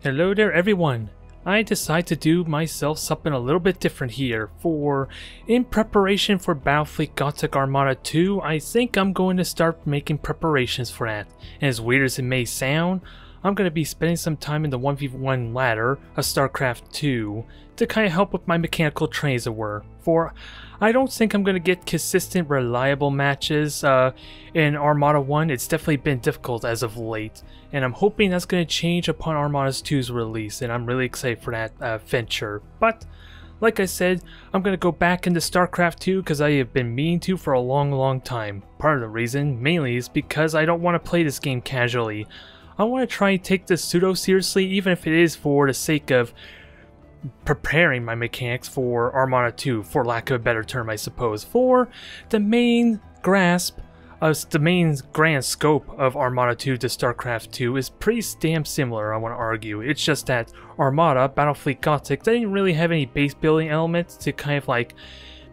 Hello there everyone! I decided to do myself something a little bit different here in preparation for Battlefleet Gothic Armada 2. I think I'm going to start making preparations for that. And as weird as it may sound, I'm going to be spending some time in the 1v1 ladder of StarCraft II to kind of help with my mechanical training, as it were. For I don't think I'm going to get consistent, reliable matches in Armada 1. It's definitely been difficult as of late, and I'm hoping that's going to change upon Armada 2's release, and I'm really excited for that venture. But like I said, I'm going to go back into StarCraft 2 because I have been meaning to for a long time. Part of the reason, mainly, is because I don't want to play this game casually. I want to try and take this pseudo seriously, even if it is for the sake of preparing my mechanics for Armada 2, for lack of a better term, I suppose. For the main grasp of the main grand scope of Armada 2 to StarCraft 2 is pretty damn similar, I want to argue. It's just that Armada, Battlefleet Gothic, they didn't really have any base building elements to kind of like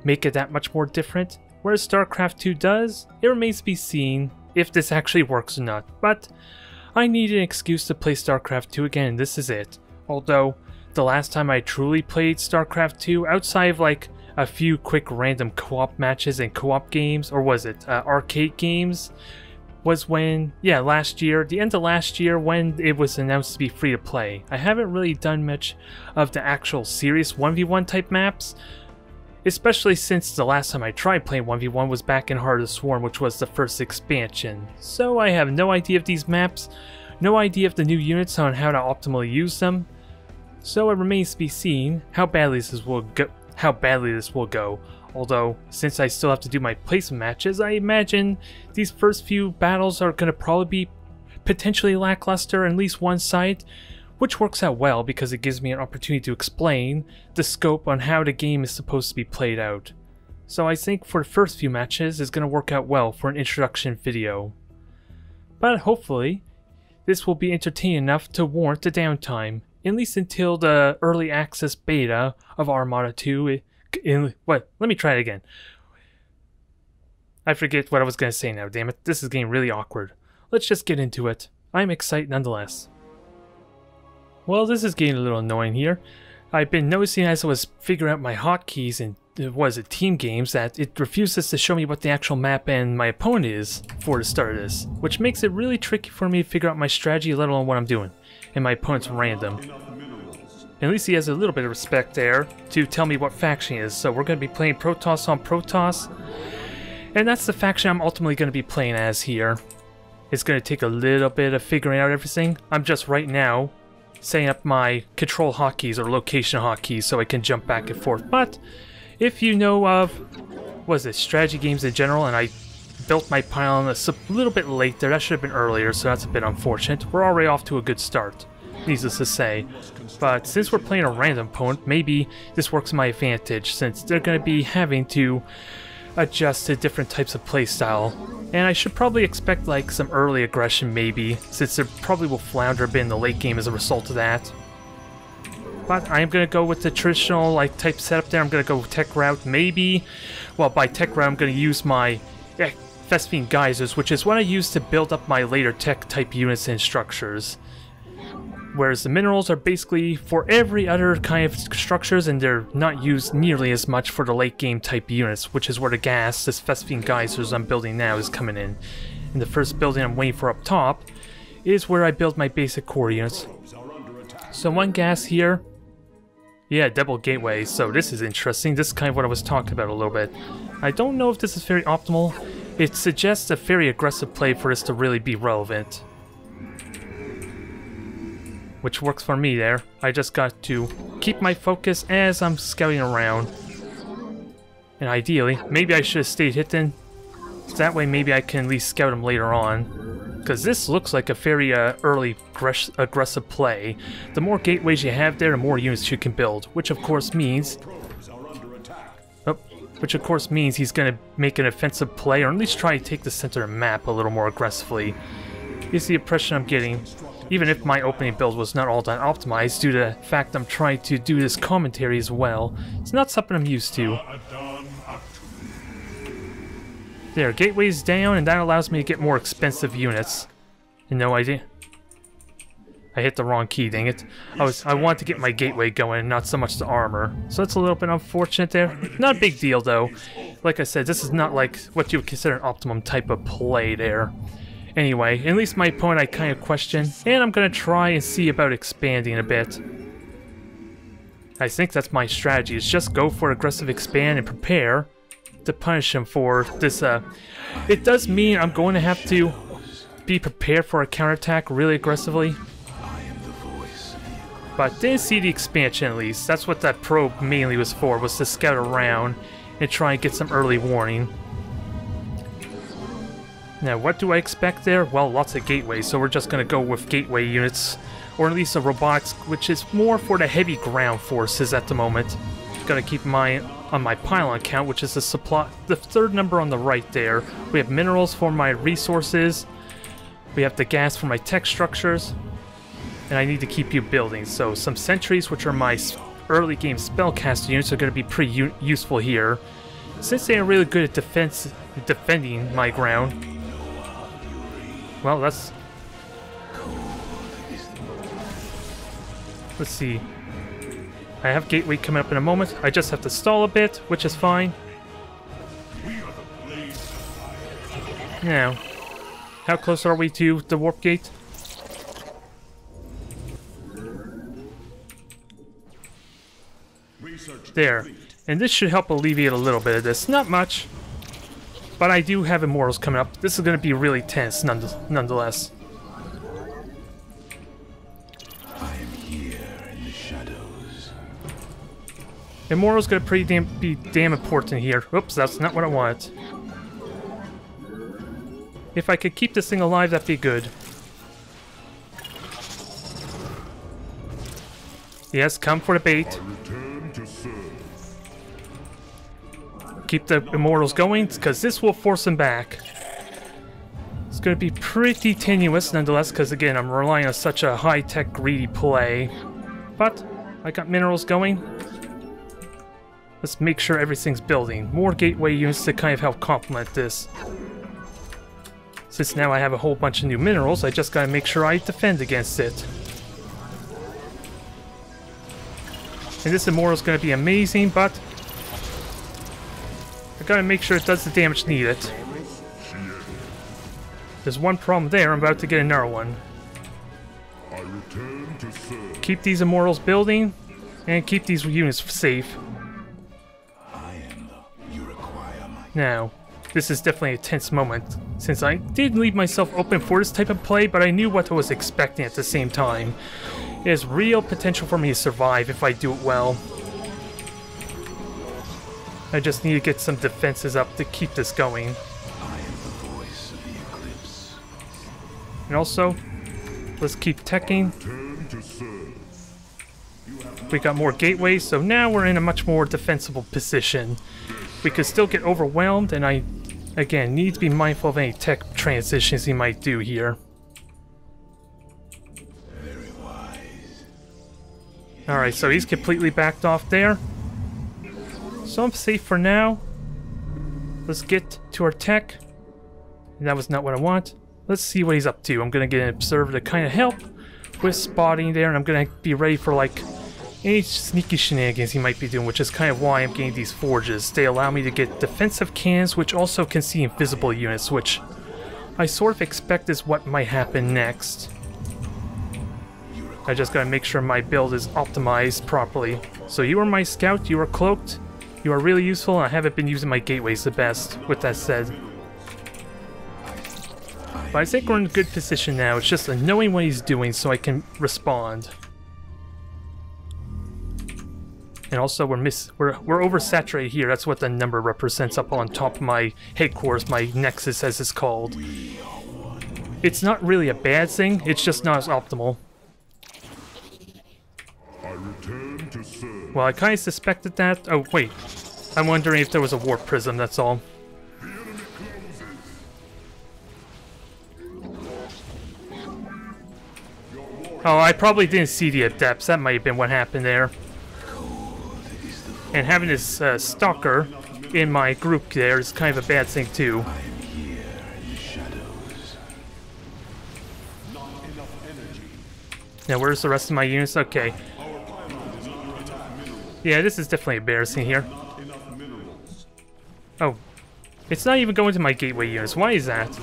make it that much more different. Whereas StarCraft 2 does, it remains to be seen if this actually works or not. But I need an excuse to play StarCraft 2 again, and this is it. Although, the last time I truly played StarCraft 2, outside of like a few quick random co-op matches and co-op games, or was it arcade games, was when, last year, the end of last year when it was announced to be free to play. I haven't really done much of the actual serious 1v1 type maps, especially since the last time I tried playing 1v1 was back in Heart of the Swarm, which was the first expansion. So I have no idea of these maps, no idea of the new units on how to optimally use them. So it remains to be seen how badly this will go. Although, since I still have to do my placement matches, I imagine these first few battles are going to probably be potentially lackluster on at least one side, which works out well because it gives me an opportunity to explain the scope on how the game is supposed to be played out. So I think for the first few matches it's going to work out well for an introduction video. But hopefully, this will be entertaining enough to warrant the downtime, at least until the early access beta of Armada 2. Let me try it again. I forget what I was going to say now, damn it. This is getting really awkward. Let's just get into it. I'm excited nonetheless. Well, this is getting a little annoying here. I've been noticing as I was figuring out my hotkeys in team games that it refuses to show me what the actual map and my opponent is for the start of this, which makes it really tricky for me to figure out my strategy, let alone what I'm doing. And my opponent's random. At least he has a little bit of respect there to tell me what faction he is. So we're going to be playing Protoss on Protoss, and that's the faction I'm ultimately going to be playing as here. It's going to take a little bit of figuring out everything. I'm just right now setting up my control hotkeys or location hotkeys so I can jump back and forth. But if you know of, strategy games in general, and I built my pylon a little bit late there, that should have been earlier, so that's a bit unfortunate. We're already off to a good start, needless to say. But since we're playing a random opponent, maybe this works to my advantage, since they're going to be having to adjust to different types of playstyle. And I should probably expect like some early aggression maybe, since they probably will flounder a bit in the late game as a result of that. But I am going to go with the traditional like type setup there. I'm going to go tech route maybe. Well, by tech route I'm going to use my Vespene geysers, which is what I use to build up my later tech type units and structures. Whereas the minerals are basically for every other kind of structures, and they're not used nearly as much for the late game type units, which is where the gas, this Vespene geysers I'm building now, is coming in. And the first building I'm waiting for up top is where I build my basic core units. So one gas here. Yeah, double gateway, so this is interesting. This is kind of what I was talking about a little bit. I don't know if this is very optimal. It suggests a very aggressive play for this to really be relevant. Which works for me there. I just got to keep my focus as I'm scouting around. And ideally, maybe I should have stayed hidden. So that way maybe I can at least scout him later on. Because this looks like a very early aggressive play. The more gateways you have there, the more units you can build. Which of course means he's going to make an offensive play, or at least try to take the center of the map a little more aggressively. Is the impression I'm getting. Even if my opening build was not all that optimized due to the fact I'm trying to do this commentary as well. It's not something I'm used to. There, gateway's down, and that allows me to get more expensive units. And no idea. I hit the wrong key, dang it. I wanted to get my gateway going, not so much the armor. So that's a little bit unfortunate there. Not a big deal though. Like I said, this is not like what you would consider an optimum type of play there. Anyway, at least my opponent I kind of question, and I'm gonna try and see about expanding a bit. I think that's my strategy, is just go for aggressive expand and prepare to punish him for this. It does mean I'm going to have to be prepared for a counterattack really aggressively. But didn't see the expansion at least. That's what that probe mainly was for, was to scout around and try and get some early warning. Now, what do I expect there? Well, lots of gateways, so we're just going to go with gateway units. Or at least a robotics, which is more for the heavy ground forces at the moment. Gotta keep on my pylon count, which is the supply, the third number on the right there. We have minerals for my resources. We have the gas for my tech structures. And I need to keep you building. So some sentries, which are my early game spellcaster units, are going to be pretty useful here. Since they are really good at defending my ground. Well, that's... Let's see. I have gateway coming up in a moment. I just have to stall a bit, which is fine. Now, how close are we to the warp gate? There. And this should help alleviate a little bit of this. Not much. But I do have immortals coming up. This is going to be really tense nonetheless. Immortal's gonna be damn important here. Oops, that's not what I want. If I could keep this thing alive, that'd be good. Yes, come for the bait. Keep the immortals going, because this will force them back. It's gonna be pretty tenuous nonetheless, because again, I'm relying on such a high-tech, greedy play. But I got minerals going. Let's make sure everything's building. More gateway units to kind of help complement this. Since now I have a whole bunch of new minerals, I just gotta make sure I defend against it. And this immortal's gonna be amazing, but I gotta make sure it does the damage needed. There's one problem there, I'm about to get another one. Keep these immortals building, and keep these units safe. Now, this is definitely a tense moment, since I did leave myself open for this type of play, but I knew what I was expecting at the same time. There's real potential for me to survive if I do it well. I just need to get some defenses up to keep this going. And also, let's keep teching. We got more gateways, so now we're in a much more defensible position. We could still get overwhelmed, and I, again, need to be mindful of any tech transitions he might do here. Very wise. Alright, so he's completely backed off there. So I'm safe for now. Let's get to our tech. That was not what I want. Let's see what he's up to. I'm gonna get an observer to kind of help with spotting there, and I'm gonna be ready for, like, any sneaky shenanigans he might be doing, which is kind of why I'm getting these forges. They allow me to get defensive cannons, which also can see invisible units, which I sort of expect is what might happen next. I just gotta make sure my build is optimized properly. So you are my scout, you are cloaked, you are really useful, and I haven't been using my gateways the best, with that said. But I think we're in a good position now, it's just knowing what he's doing so I can respond. And also, we're oversaturated here. That's what the number represents up on top of my headquarters, my nexus as it's called. It's not really a bad thing, it's just not as optimal. Well, I kind of suspected that. Oh, wait. I'm wondering if there was a warp prism, that's all. Oh, I probably didn't see the adepts. That might have been what happened there. And having this stalker in my group there is kind of a bad thing too. Now, where's the rest of my units? Okay. Yeah, this is definitely embarrassing here. Oh. It's not even going to my gateway units. Why is that?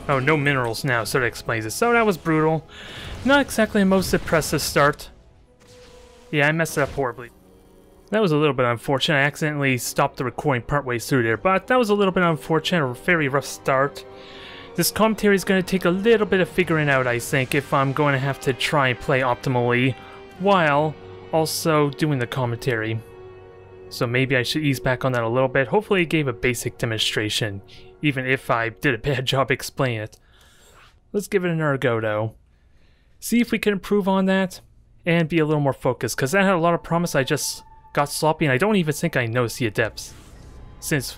Oh, no minerals now, so that explains it. So that was brutal. Not exactly the most impressive start. Yeah, I messed it up horribly. That was a little bit unfortunate. I accidentally stopped the recording partway through there, but that was a little bit unfortunate. A very rough start. This commentary is going to take a little bit of figuring out, I think, if I'm going to have to try and play optimally while also doing the commentary. So maybe I should ease back on that a little bit. Hopefully it gave a basic demonstration, even if I did a bad job explaining it. Let's give it another go, though. See if we can improve on that and be a little more focused, because that had a lot of promise. I just got sloppy, and I don't even think I noticed the adepts, since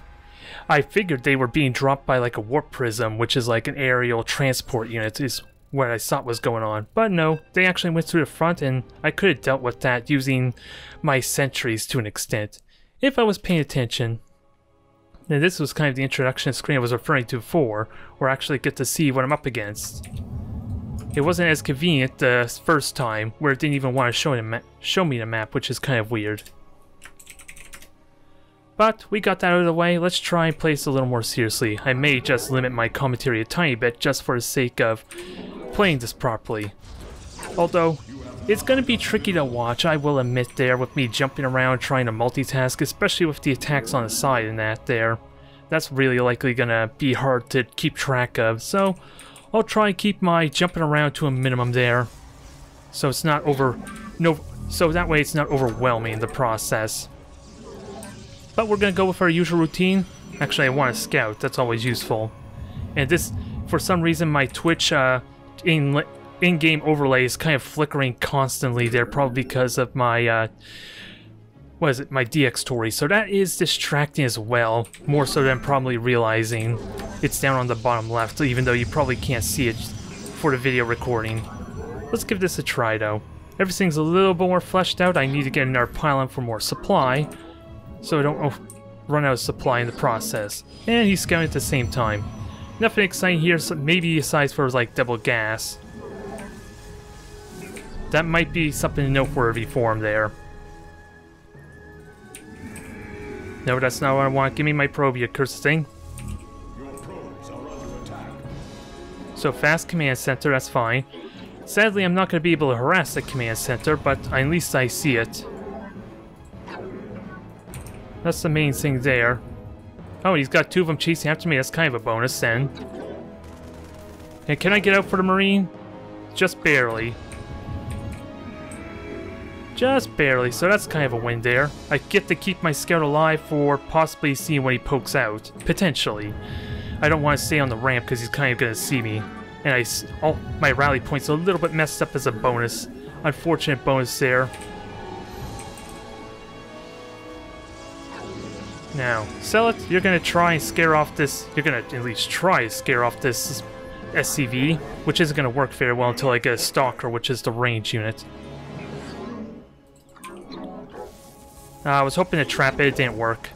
I figured they were being dropped by like a warp prism, which is like an aerial transport unit, is what I thought was going on. But no, they actually went through the front, and I could have dealt with that using my sentries to an extent, if I was paying attention. Now this was kind of the introduction screen I was referring to before, where I actually get to see what I'm up against. It wasn't as convenient the first time, where it didn't even want to show me the map, which is kind of weird. But we got that out of the way. Let's try and play this a little more seriously. I may just limit my commentary a tiny bit just for the sake of playing this properly. Although, it's going to be tricky to watch, I will admit there, with me jumping around trying to multitask, especially with the attacks on the side and that there. That's really likely going to be hard to keep track of, so I'll try and keep my jumping around to a minimum there. So it's not so that way it's not overwhelming in the process. But we're going to go with our usual routine. Actually, I want to scout. That's always useful. And this, for some reason, my Twitch in-game overlay is kind of flickering constantly there, probably because of my, my DX story. So that is distracting as well, more so than probably realizing. It's down on the bottom left, even though you probably can't see it for the video recording. Let's give this a try, though. Everything's a little bit more fleshed out. I need to get another pylon for more supply, so I don't run out of supply in the process. And he's scouting at the same time. Nothing exciting here, so maybe aside for like double gas. That might be something noteworthy for him there. No, that's not what I want. Give me my probe, you cursed thing. So fast command center, that's fine. Sadly, I'm not going to be able to harass the command center, but at least I see it. That's the main thing there. Oh, he's got two of them chasing after me. That's kind of a bonus then. And can I get out for the Marine? Just barely. Just barely, so that's kind of a win there. I get to keep my scout alive for possibly seeing when he pokes out. Potentially. I don't want to stay on the ramp because he's kind of going to see me. And my rally point's a little bit messed up as a bonus. Unfortunate bonus there. Now, sell it. You're going to try and scare off this... You're going to at least try to scare off this SCV, which isn't going to work very well until I get a Stalker, which is the range unit. I was hoping to trap it. It didn't work.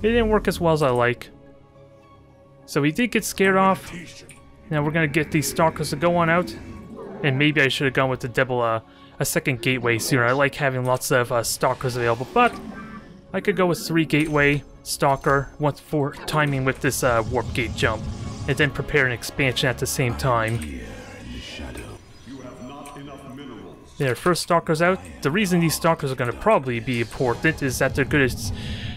It didn't work as well as I like. So he did get scared off. Now we're going to get these Stalkers to go on out. And maybe I should have gone with the double, a second gateway sooner. I like having lots of Stalkers available, but I could go with 3 gateway, Stalker, once for timing with this warp gate jump, and then prepare an expansion at the same time. There, first Stalker's out. The reason these Stalkers are going to probably be important is that they're good at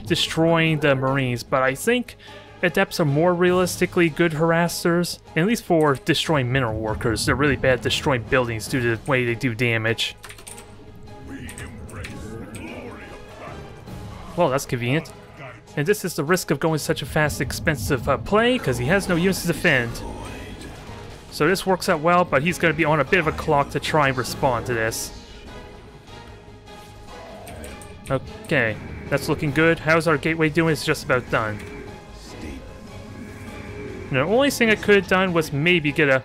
destroying the Marines, but I think Adepts are more realistically good harassers, at least for destroying mineral workers. They're really bad at destroying buildings due to the way they do damage. Well, that's convenient. And this is the risk of going such a fast, expensive play, because he has no units to defend. So this works out well, but he's going to be on a bit of a clock to try and respond to this. Okay, that's looking good. How's our gateway doing? It's just about done. And the only thing I could have done was maybe get a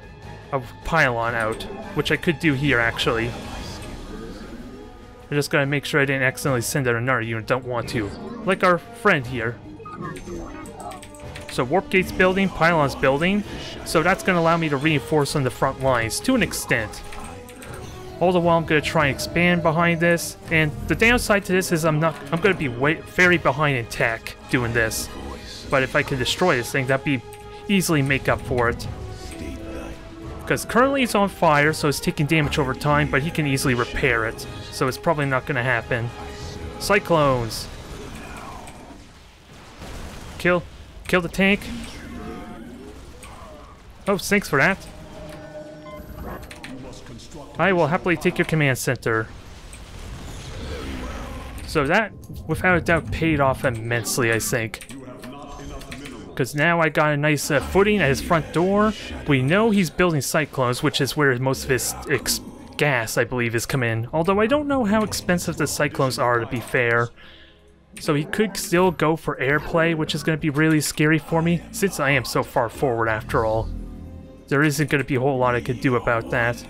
pylon out, which I could do here, actually. I just gotta make sure I didn't accidentally send out another unit. Don't want to. Like our friend here. So warp gates building, pylons building, so that's going to allow me to reinforce on the front lines to an extent. All the while I'm going to try and expand behind this, and the downside to this is I'm going to be very behind in tech doing this. But if I can destroy this thing, that'd be easily make up for it. Because currently it's on fire, so it's taking damage over time, but he can easily repair it. So it's probably not going to happen. Cyclones. Kill the tank. Oh, thanks for that. I will happily take your command center. So that, without a doubt, paid off immensely, I think. Because now I got a nice footing at his front door. We know he's building cyclones, which is where most of his gas, I believe, is come in. Although I don't know how expensive the cyclones are, to be fair. So he could still go for airplay, which is going to be really scary for me, since I am so far forward after all. There isn't going to be a whole lot I could do about that.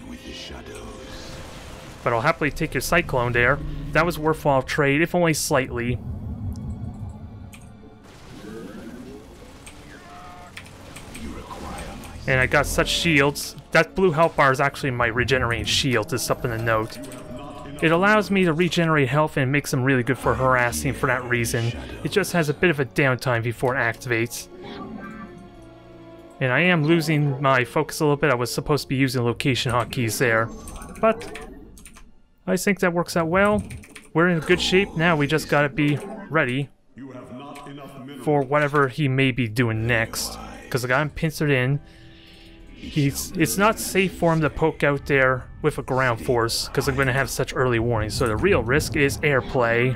But I'll happily take your cyclone there. That was a worthwhile trade, if only slightly. And I got such shields. That blue health bar is actually my regenerating shield, is something to note. It allows me to regenerate health and makes them really good for harassing for that reason. It just has a bit of a downtime before it activates. And I am losing my focus a little bit. I was supposed to be using location hotkeys there. But I think that works out well. We're in good shape now. We just gotta be ready for whatever he may be doing next. Because I got him pincered in. It's not safe for him to poke out there with a ground force, because I'm going to have such early warnings. So the real risk is airplay,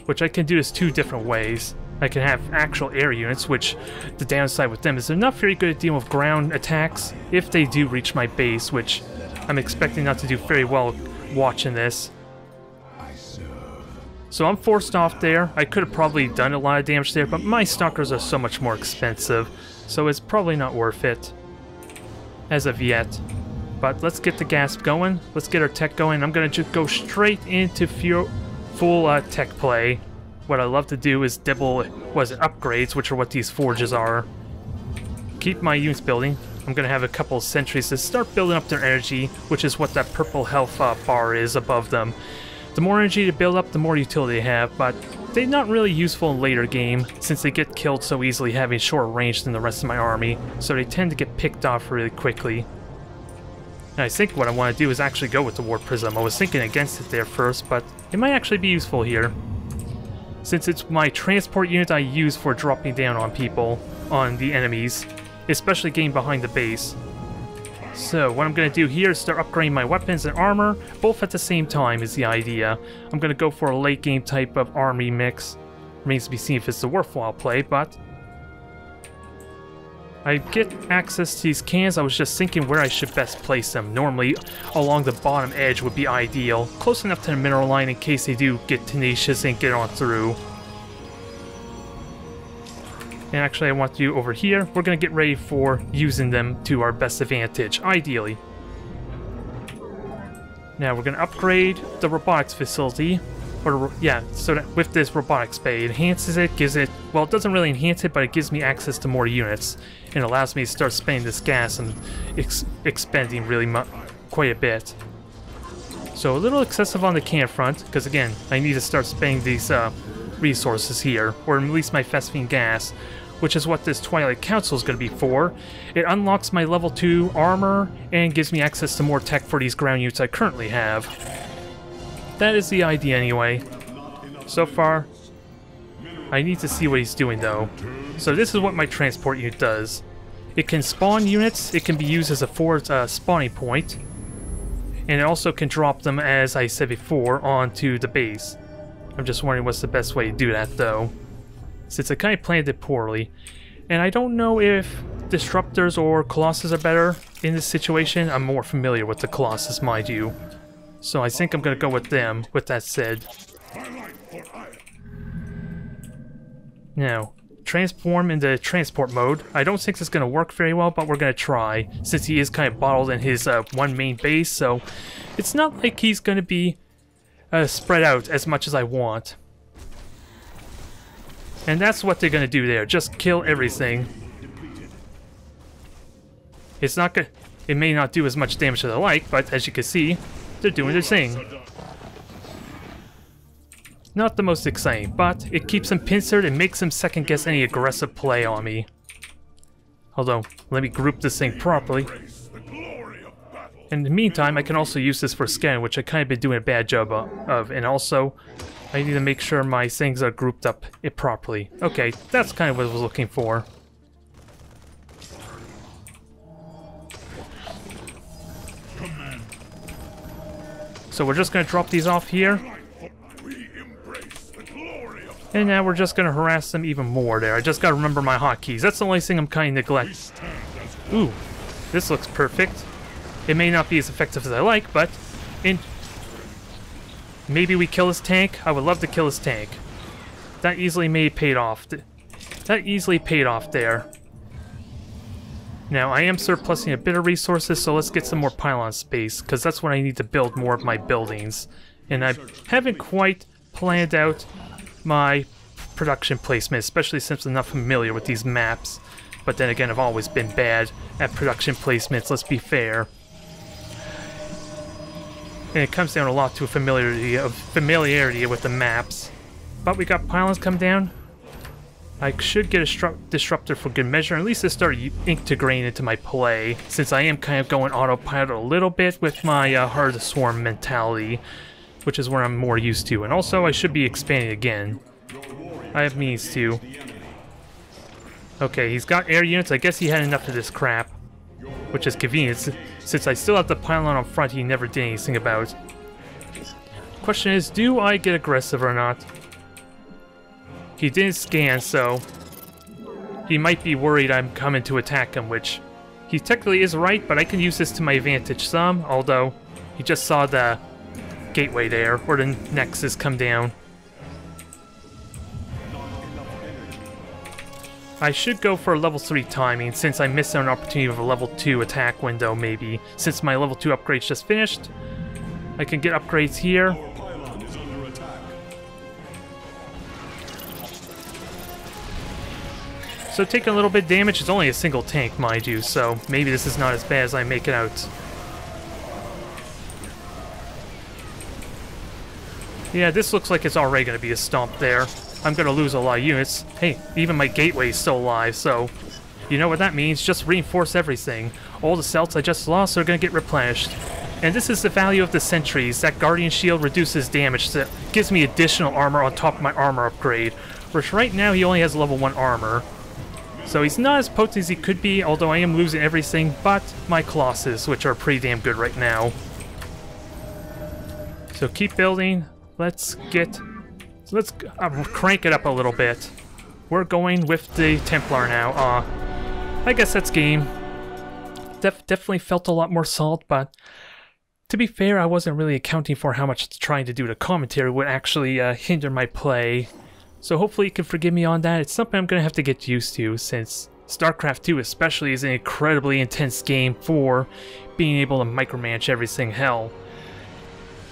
which I can do this two different ways. I can have actual air units, which the downside with them is they're not very good at dealing with ground attacks if they do reach my base, which I'm expecting not to do very well watching this. So I'm forced off there. I could have probably done a lot of damage there, but my stalkers are so much more expensive, so it's probably not worth it as of yet. But let's get the gas going. Let's get our tech going. I'm going to just go straight into full tech play. What I love to do is double, upgrades, which are what these forges are. Keep my units building. I'm going to have a couple of sentries to start building up their energy, which is what that purple health bar is above them. The more energy to build up, the more utility they have, but they're not really useful in later game, since they get killed so easily having shorter range than the rest of my army, so they tend to get picked off really quickly. And I think what I want to do is actually go with the Warp Prism. I was thinking against it there first, but it might actually be useful here, since it's my transport unit I use for dropping down on people, on the enemies, especially getting behind the base. So what I'm going to do here is start upgrading my weapons and armor, both at the same time is the idea. I'm going to go for a late game type of army mix. Remains to be seen if it's a worthwhile play, but I get access to these cans. I was just thinking where I should best place them. Normally along the bottom edge would be ideal, close enough to the mineral line in case they do get tenacious and get on through. And actually I want you over here. We're going to get ready for using them to our best advantage, ideally. Now we're going to upgrade the robotics facility. Or, yeah, so that with this robotics bay, it enhances it, gives it, well, it doesn't really enhance it, but it gives me access to more units. And allows me to start spending this gas and expending really quite a bit. So a little excessive on the can front, because again, I need to start spending these resources here, or at least my Phosphine gas, which is what this Twilight Council is going to be for. It unlocks my level 2 armor and gives me access to more tech for these ground units I currently have. That is the idea anyway. So far, I need to see what he's doing though. So this is what my transport unit does. It can spawn units, it can be used as a forward spawning point, and it also can drop them, as I said before, onto the base. I'm just wondering what's the best way to do that though, since I kind of planned it poorly. And I don't know if Disruptors or Colossus are better in this situation. I'm more familiar with the Colossus, mind you. So I think I'm going to go with them, with that said. Now, transform into transport mode. I don't think it's going to work very well, but we're going to try, since he is kind of bottled in his one main base, so it's not like he's going to be spread out as much as I want. And that's what they're gonna do there, just kill everything. It's not gonna... It may not do as much damage as I like, but as you can see, they're doing their thing. Not the most exciting, but it keeps them pincered and makes them second guess any aggressive play on me. Although, let me group this thing properly. In the meantime, I can also use this for scanning, which I kind of been doing a bad job of, and also, I need to make sure my things are grouped up properly. Okay, that's kind of what I was looking for. So we're just going to drop these off here. And now we're just going to harass them even more there. I just got to remember my hotkeys. That's the only thing I'm kind of neglecting. Ooh, this looks perfect. It may not be as effective as I like, but... Maybe we kill his tank? I would love to kill his tank. That easily may paid off. That easily paid off there. Now, I am surplusing a bit of resources, so let's get some more pylon space, because that's when I need to build more of my buildings. And I haven't quite planned out my production placement, especially since I'm not familiar with these maps. But then again, I've always been bad at production placements, let's be fair. And it comes down a lot to familiarity with the maps. But we got pylons come down. I should get a disruptor for good measure, at least to start integrating into my play, since I am kind of going autopilot a little bit with my Heart of the Swarm mentality, which is where I'm more used to. And also, I should be expanding again. I have means to. Okay, he's got air units. I guess he had enough of this crap, which is convenient, since I still have the pylon up front he never did anything about. Question is, do I get aggressive or not? He didn't scan, so he might be worried I'm coming to attack him, which he technically is right, but I can use this to my advantage some, although he just saw the gateway there, or the nexus come down. I should go for a level 3 timing, since I missed out an opportunity of a level 2 attack window, maybe. Since my level 2 upgrade's just finished, I can get upgrades here. So taking a little bit of damage, it's only a single tank, mind you, so maybe this is not as bad as I make it out. Yeah, this looks like it's already going to be a stomp there. I'm going to lose a lot of units. Hey, even my gateway is still alive, so you know what that means, just reinforce everything. All the celts I just lost are going to get replenished. And this is the value of the sentries. That Guardian Shield reduces damage, so it gives me additional armor on top of my armor upgrade, which right now he only has level 1 armor. So he's not as potent as he could be, although I am losing everything but my Colossus, which are pretty damn good right now. So keep building. Let's crank it up a little bit. We're going with the Templar now. I guess that's game. Definitely felt a lot more solid, but to be fair, I wasn't really accounting for how much trying to do the commentary would actually hinder my play. So hopefully you can forgive me on that. It's something I'm going to have to get used to, since StarCraft II especially is an incredibly intense game for being able to micromanage everything. Hell,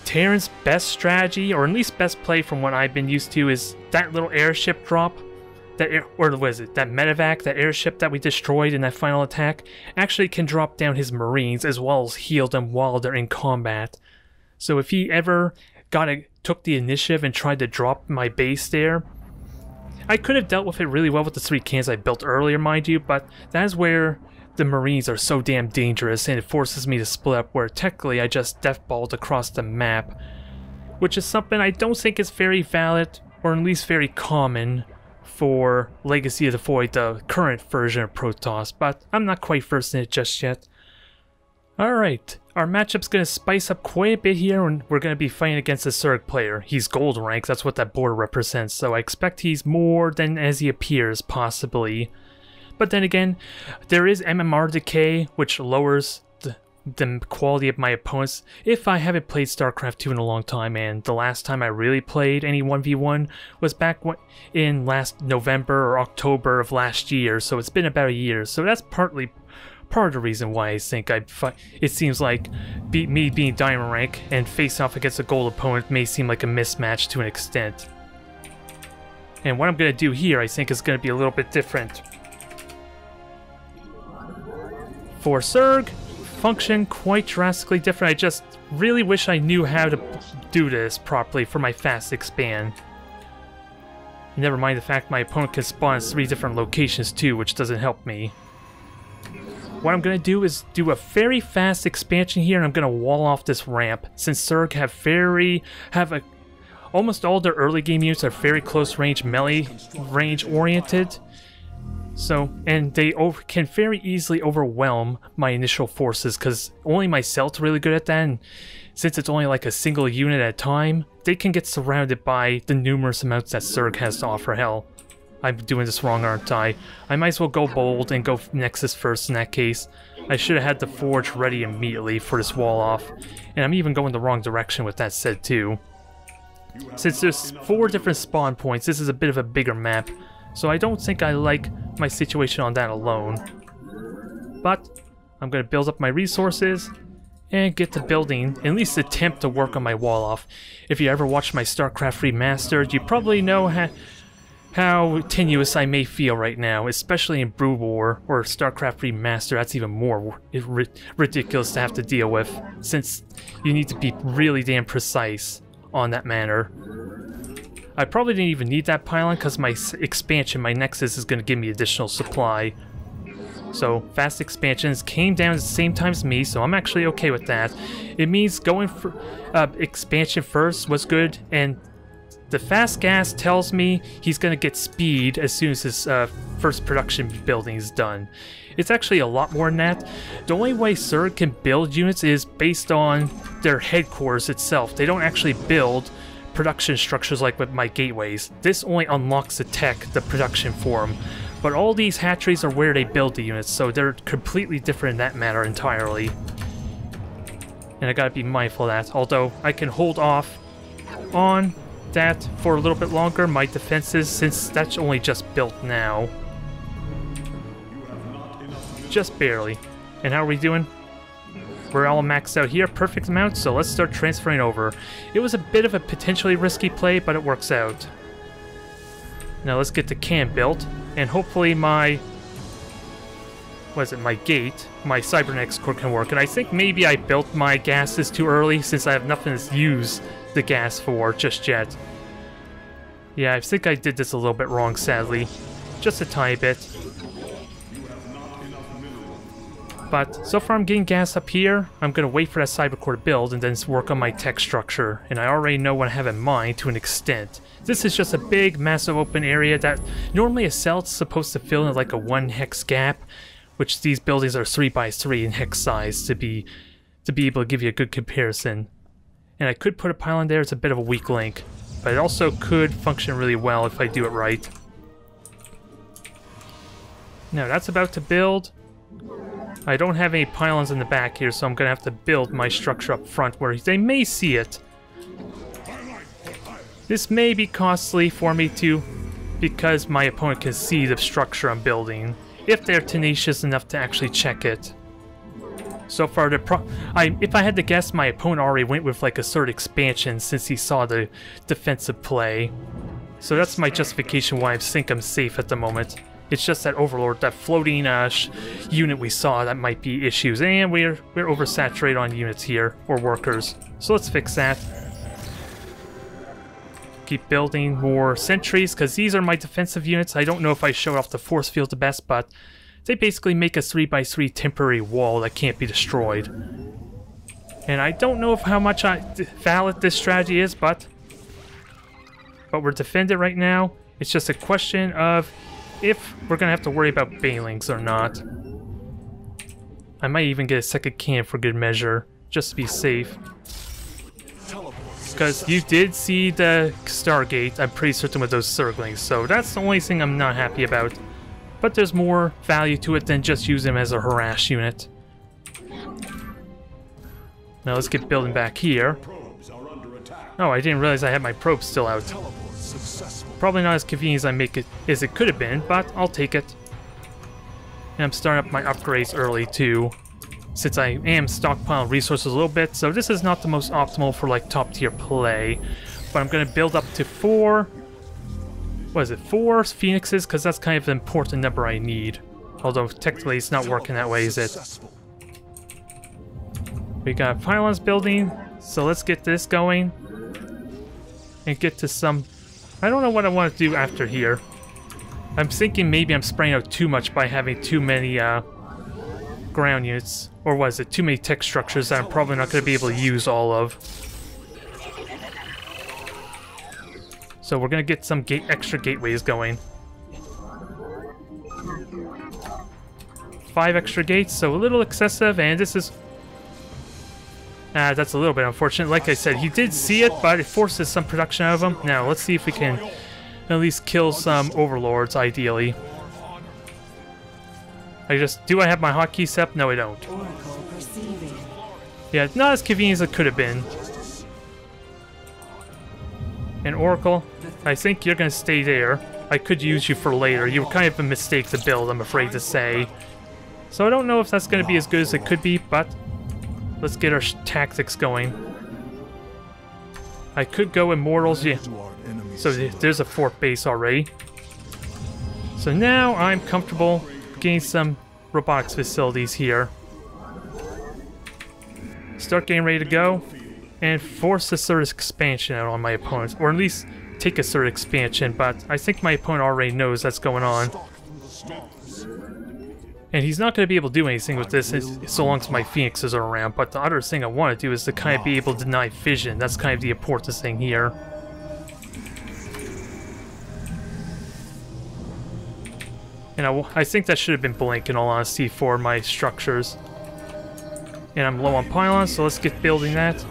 Terran's best strategy, or at least best play from what I've been used to, is that little airship drop. That medevac, that airship that we destroyed in that final attack, actually can drop down his marines as well as heal them while they're in combat. So if he ever took the initiative and tried to drop my base there, I could have dealt with it really well with the 3 cans I built earlier, mind you, but that is where the Marines are so damn dangerous, and it forces me to split up, where technically I just deathballed across the map, which is something I don't think is very valid, or at least very common, for Legacy of the Void, the current version of Protoss, but I'm not quite versed in it just yet. Alright, our matchup's going to spice up quite a bit here, and we're going to be fighting against a Zerg player. He's gold rank, that's what that border represents, so I expect he's more than as he appears, possibly. But then again, there is MMR decay, which lowers the quality of my opponents. If I haven't played StarCraft II in a long time, and the last time I really played any 1v1 was back in last November or October of last year, so it's been about a year, so that's part of the reason why I think it seems like me being diamond rank and facing off against a gold opponent may seem like a mismatch to an extent. And what I'm going to do here, I think, is going to be a little bit different. For Zerg, function quite drastically different. I just really wish I knew how to do this properly for my fast expand. Never mind the fact my opponent can spawn in 3 different locations too, which doesn't help me. What I'm going to do is do a very fast expansion here, and I'm going to wall off this ramp. Since Zerg almost all their early game units are very close range, melee range oriented. So, and they can very easily overwhelm my initial forces, because only my Celt's really good at that, and since it's only like a single unit at a time, they can get surrounded by the numerous amounts that Zerg has to offer. Hell, I'm doing this wrong, aren't I? I might as well go bold and go Nexus first in that case. I should have had the Forge ready immediately for this wall off, and I'm even going the wrong direction with that said too. Since there's 4 different spawn points, this is a bit of a bigger map, so I don't think I like my situation on that alone. But I'm going to build up my resources and get to building, at least attempt to work on my wall off. If you ever watched my StarCraft Remastered, you probably know how tenuous I may feel right now, especially in Brood War or StarCraft Remastered. That's even more ridiculous to have to deal with, since you need to be really damn precise on that matter. I probably didn't even need that pylon because my expansion, my Nexus, is going to give me additional supply. So fast expansions came down at the same time as me, so I'm actually okay with that. It means going for expansion first was good, and the fast gas tells me he's going to get speed as soon as his first production building is done. It's actually a lot more than that. The only way Zerg can build units is based on their headquarters itself. They don't actually build production structures like with my gateways. This only unlocks the tech, the production for them. But all these hatcheries are where they build the units, so they're completely different in that matter entirely. And I gotta be mindful of that. Although I can hold off on that for a little bit longer, my defenses, since that's only just built now. Just barely. And how are we doing? We're all maxed out here, perfect amount, so let's start transferring over. It was a bit of a potentially risky play, but it works out. Now let's get the camp built, and hopefully my... my gate, my Cybernetics core can work. And I think maybe I built my gases too early, since I have nothing to use the gas for just yet. Yeah, I think I did this a little bit wrong, sadly. Just a tiny bit. But so far I'm getting gas up here. I'm going to wait for that cybercore to build and then work on my tech structure. And I already know what I have in mind to an extent. This is just a big, massive open area that normally a cell's supposed to fill in like a 1 hex gap, which these buildings are 3x3 in hex size to be able to give you a good comparison. And I could put a pylon there, it's a bit of a weak link. But it also could function really well if I do it right. Now that's about to build. I don't have any pylons in the back here, so I'm going to have to build my structure up front where they may see it. This may be costly for me too, because my opponent can see the structure I'm building, if they're tenacious enough to actually check it. So far, if I had to guess, my opponent already went with like a third expansion since he saw the defensive play. So that's my justification why I think I'm safe at the moment. It's just that Overlord, that floating unit we saw, that might be issues. And we're oversaturated on units here, or workers. So let's fix that. Keep building more sentries, because these are my defensive units. I don't know if I showed off the force field the best, but they basically make a 3x3 temporary wall that can't be destroyed. And I don't know if how much valid this strategy is, but we're defended right now. It's just a question of if we're going to have to worry about banelings or not. I might even get a second cannon for good measure, just to be safe. Because you did see the Stargate, I'm pretty certain, with those Zerglings, so that's the only thing I'm not happy about. But there's more value to it than just use them as a harass unit. Now let's get building back here. Oh, I didn't realize I had my probes still out. Probably not as convenient as I make it as it could have been, but I'll take it. And I'm starting up my upgrades early too, since I am stockpiling resources a little bit, so this is not the most optimal for like top tier play. But I'm going to build up to 4 what is it, 4 phoenixes? Because that's kind of the important number I need. Although technically it's not working that way, is it? We got pylons building, so let's get this going. And get to some... I don't know what I want to do after here. I'm thinking maybe I'm spraying out too much by having too many ground units. Or was it too many tech structures that I'm probably not going to be able to use all of. So we're going to get some extra gateways going. 5 extra gates, so a little excessive, and this is... that's a little bit unfortunate. Like I said, he did see it, but it forces some production out of him. Now, let's see if we can at least kill some overlords, ideally. Do I have my hotkey set up? No, I don't. Yeah, not as convenient as it could have been. And Oracle, I think you're going to stay there. I could use you for later. You were kind of a mistake to build, I'm afraid to say. So I don't know if that's going to be as good as it could be, but let's get our tactics going. I could go Immortals, yeah. So there's a fort base already. So now I'm comfortable getting some robotics facilities here. Start getting ready to go. And force a third expansion out on my opponents. Or at least take a third expansion, but I think my opponent already knows that's going on. And he's not going to be able to do anything with this so long as my phoenixes are around. But the other thing I want to do is to kind of be able to deny fission. That's kind of the important thing here. And I think that should have been blank in all honesty for my structures. And I'm low on pylons, so let's get building that.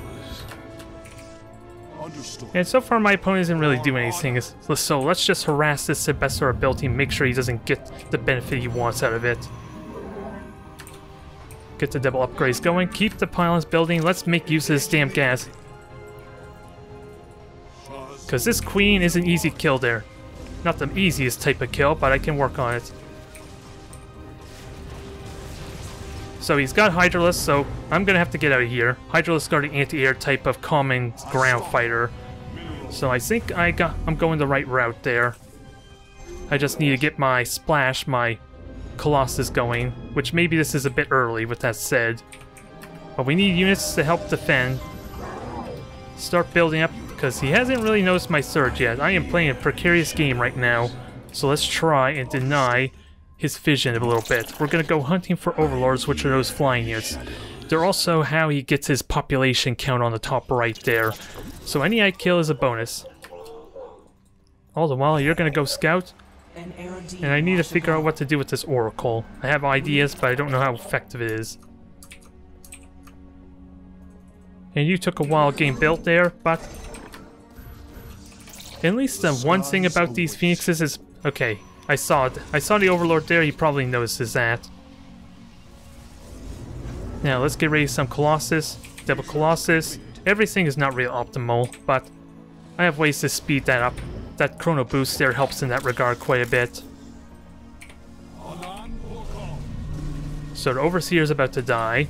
And so far my opponent isn't really doing anything, so let's just harass this to the best of our ability and make sure he doesn't get the benefit he wants out of it. Get the double upgrades going, keep the pylons building, let's make use of this damn gas. Because this queen is an easy kill there. Not the easiest type of kill, but I can work on it. So he's got Hydralisk, so I'm gonna have to get out of here. Hydralisk are the anti-air type of common ground fighter. So I think I'm going the right route there. I just need to get my Splash, my Colossus going, which maybe this is a bit early with that said. But we need units to help defend. Start building up, because he hasn't really noticed my surge yet. I am playing a precarious game right now. So let's try and deny his fission a little bit. We're going to go hunting for overlords, which are those flying units. They're also how he gets his population count on the top right there. So any I kill is a bonus. All the while, you're going to go scout. And I need to figure out what to do with this Oracle. I have ideas, but I don't know how effective it is. And you took a while getting built there, but... at least the one thing about these Phoenixes is... okay, I saw it. I saw the Overlord there, he probably notices that. Now, let's get ready for some Colossus. Double Colossus. Everything is not real optimal, but I have ways to speed that up. That Chrono Boost there helps in that regard quite a bit. So the Overseer is about to die.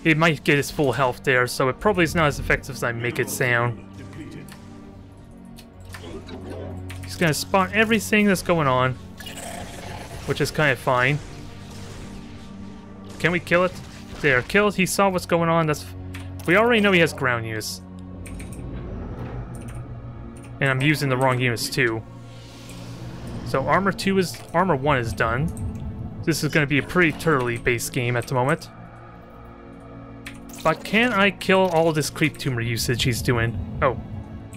It might get his full health there, so it probably is not as effective as I make it sound. He's gonna spot everything that's going on, which is kind of fine. Can we kill it? There, kill it. He saw what's going on. We already know he has ground units. And I'm using the wrong units too. So Armor 1 is done. This is going to be a pretty turtly based game at the moment. But can I kill all this creep tumor usage he's doing? Oh,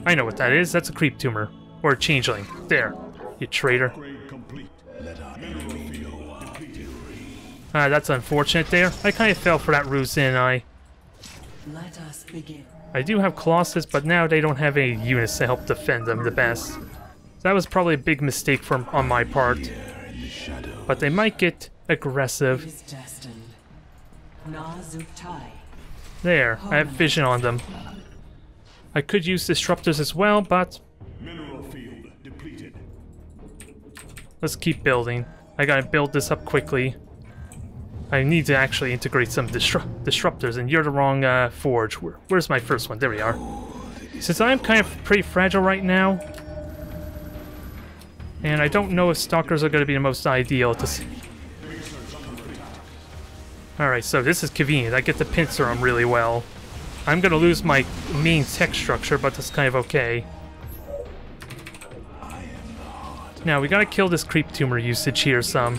I know what that is. That's a creep tumor. Or a changeling. There, you traitor. That's unfortunate there. I kind of fell for that ruse, didn't I? Let us begin. I do have Colossus, but now they don't have any units to help defend them the best. That was probably a big mistake on my part. But they might get aggressive. There, I have vision on them. I could use disruptors as well, but... let's keep building. I gotta build this up quickly. I need to actually integrate some disruptors, and you're the wrong forge. Where's my first one? There we are. Since I'm kind of pretty fragile right now, And I don't know if Stalkers are going to be the most ideal to see. Alright, so this is convenient. I get to pincer them really well. I'm going to lose my main tech structure, but that's kind of okay. Now, we got to kill this creep tumor usage here some.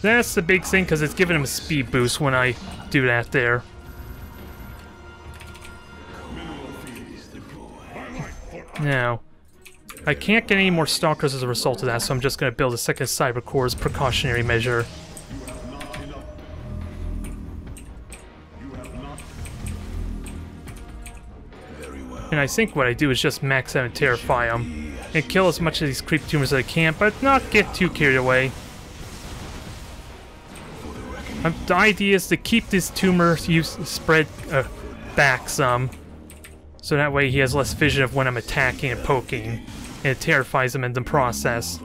That's the big thing, because it's giving him a speed boost when I do that there. Now, I can't get any more Stalkers as a result of that, so I'm just going to build a second Cyber Core as a precautionary measure. And I think what I do is just max out and terrify them. And kill as much of these creep tumors as I can, but not get too carried away. The idea is to keep this tumor spread back some. So that way he has less vision of when I'm attacking and poking. And it terrifies him in the process.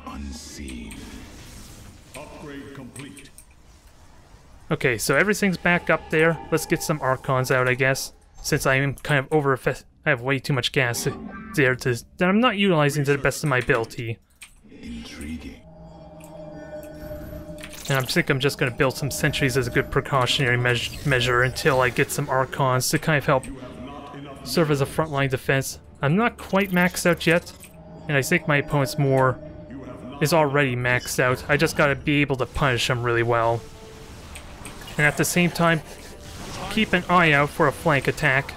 Okay, so everything's back up there. Let's get some Archons out, I guess. Since I am kind of I have way too much gas there that I'm not utilizing to the best of my ability. Intriguing. And I think I'm just going to build some sentries as a good precautionary measure until I get some Archons to kind of help serve as a frontline defense. I'm not quite maxed out yet, and I think my opponent's is already maxed out. I just got to be able to punish him really well. And at the same time, keep an eye out for a flank attack.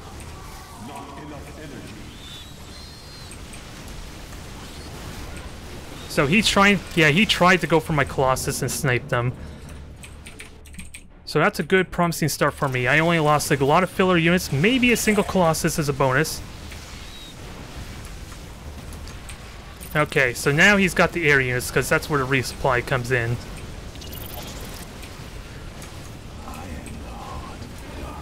So he tried to go for my Colossus and snipe them. So that's a good, promising start for me. I only lost like a lot of filler units, maybe a single Colossus as a bonus. Okay, so now he's got the air units, because that's where the resupply comes in.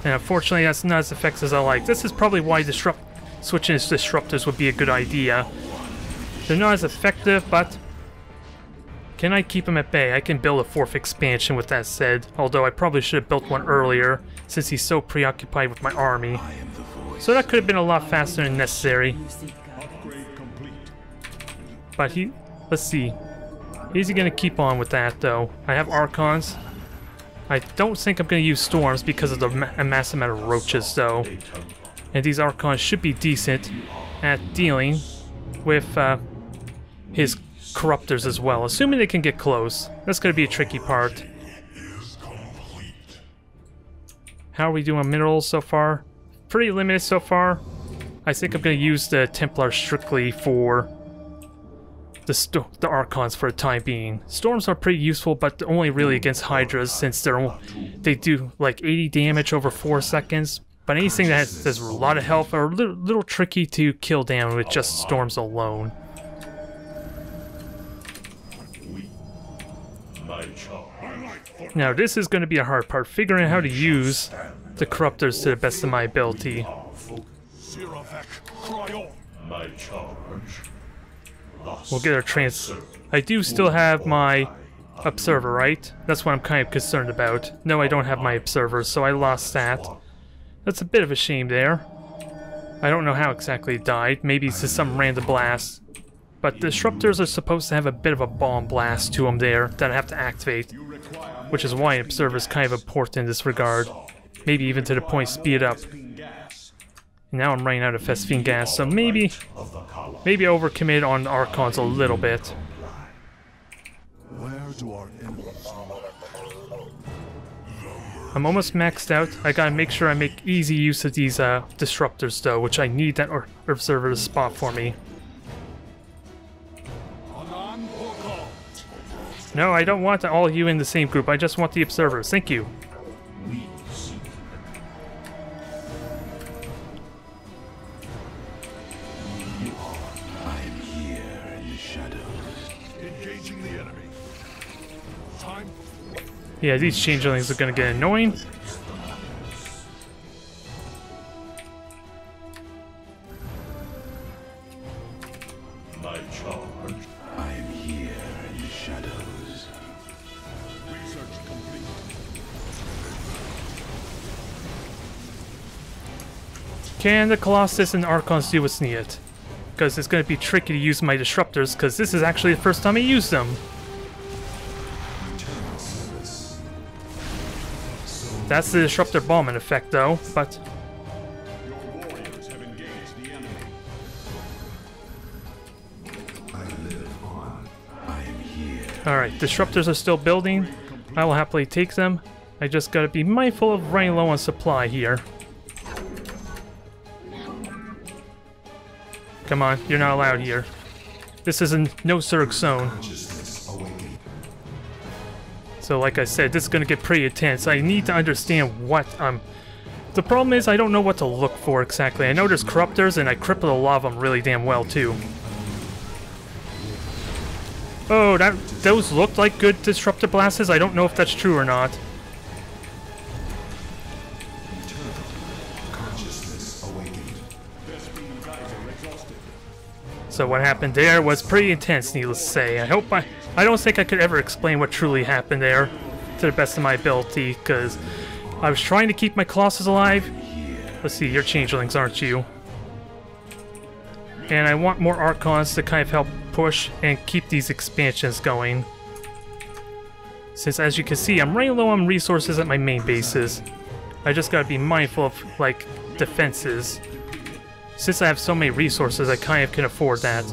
And unfortunately, that's not as effective as I like. This is probably why switching to Disruptors would be a good idea. They're not as effective, but can I keep them at bay? I can build a 4th expansion with that said, although I probably should have built one earlier, since he's so preoccupied with my army. So that could have been a lot faster than necessary. But let's see. Is he going to keep on with that, though? I have Archons. I don't think I'm going to use Storms because of the massive amount of roaches, though. And these Archons should be decent at dealing with his Corruptors as well, assuming they can get close. That's going to be a tricky part. How are we doing on minerals so far? Pretty limited so far. I think I'm going to use the Templar strictly for the Archons for the time being. Storms are pretty useful, but only really against Hydras, since they do like 80 damage over 4 seconds. But anything that has a lot of health are a little tricky to kill down with just Storms alone. Now this is going to be a hard part, figuring out how to use the Corruptors to the best of my ability. We'll get our I do still have my Observer, right? That's what I'm kind of concerned about. No, I don't have my Observer, so I lost that. That's a bit of a shame there. I don't know how exactly it died. Maybe it's just some random blast. But the Disruptors are supposed to have a bit of a bomb blast to them there that I have to activate. Which is why an Observer is kind of important in this regard. Maybe even to the point speed up. And now I'm running out of Phosphine gas, so maybe I overcommitted on the Archons a little bit. I'm almost maxed out. I gotta make sure I make easy use of these Disruptors though, which I need that Observer to spot for me. No, I don't want all of you in the same group. I just want the Observers. Thank you. I'm here in the shadows. Engaging the enemy. Time. Yeah, these changelings are gonna get annoying. My charge. I'm here in the shadows. Research complete. Can the Colossus and Archons do what's needed? because it's going to be tricky to use my disruptors, because this is actually the first time I used them. That's the disruptor bombing effect though, but... Your warriors have engaged the enemy. I live on. I am here. Alright, disruptors are still building. I will happily take them. I just gotta be mindful of running low on supply here. Come on, you're not allowed here. This is a no-surg zone. So like I said, this is gonna get pretty intense. I need to understand what the problem is I don't know what to look for exactly. I know there's corruptors and I crippled a lot of them really damn well too. Oh, those looked like good disruptor blasts. I don't know if that's true or not. So what happened there was pretty intense, needless to say. I don't think I could ever explain what truly happened there to the best of my ability, because I was trying to keep my Colossus alive. Let's see, you're changelings, aren't you? And I want more Archons to kind of help push and keep these expansions going. Since, as you can see, I'm running low on resources at my main bases. I just gotta be mindful of, like, defenses. Since I have so many resources, I kind of can afford that.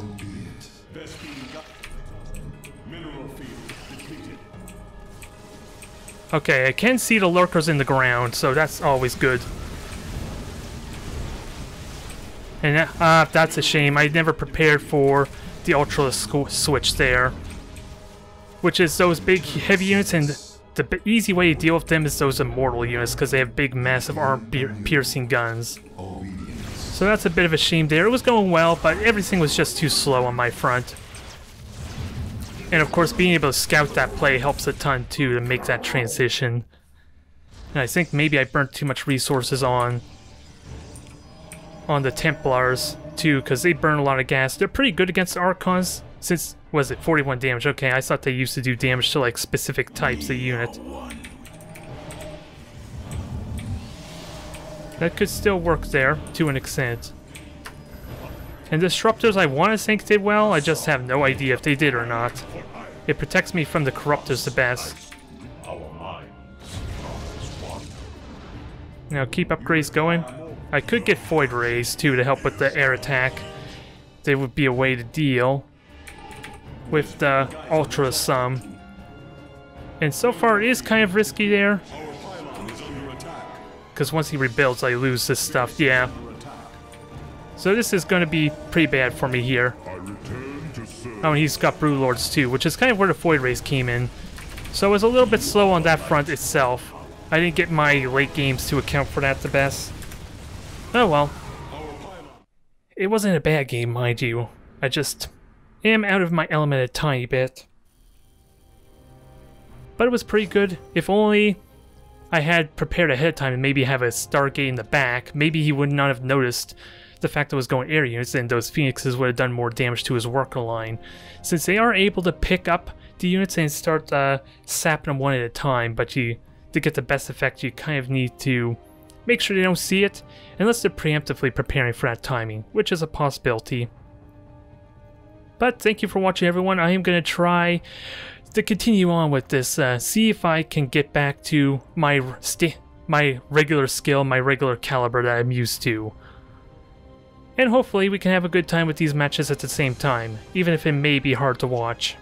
Okay, I can see the lurkers in the ground, so that's always good. And that's a shame. I never prepared for the Ultra switch there. Which is those big heavy units, and the easy way to deal with them is those immortal units, because they have big, massive arm-piercing guns. So that's a bit of a shame there. It was going well, but everything was just too slow on my front. And of course, being able to scout that play helps a ton too, to make that transition. And I think maybe I burnt too much resources on the Templars too, because they burn a lot of gas. They're pretty good against the Archons, since, was it 41 damage? Okay, I thought they used to do damage to like specific types of unit. That could still work there, to an extent. And disruptors, I want to think did well, I just have no idea if they did or not. It protects me from the corruptors the best. Now keep upgrades going. I could get Void Rays too to help with the air attack. They would be a way to deal with the Ultra some. And so far it is kind of risky there. Because once he rebuilds, I lose this stuff, yeah. So this is going to be pretty bad for me here. Oh, and he's got Brood Lords too, which is kind of where the Void Rays came in. So I was a little bit slow on that front itself. I didn't get my late games to account for that the best. Oh well. It wasn't a bad game, mind you. I just am out of my element a tiny bit. But it was pretty good. If only I had prepared ahead of time and maybe have a Stargate in the back, maybe he would not have noticed the fact that I was going air units, and those Phoenixes would have done more damage to his worker line. Since they are able to pick up the units and start sapping them one at a time, but to get the best effect you kind of need to make sure they don't see it, unless they're preemptively preparing for that timing, which is a possibility. But thank you for watching, everyone. I am going to try to continue on with this, see if I can get back to my regular skill, my regular caliber that I'm used to. And hopefully we can have a good time with these matches at the same time, even if it may be hard to watch.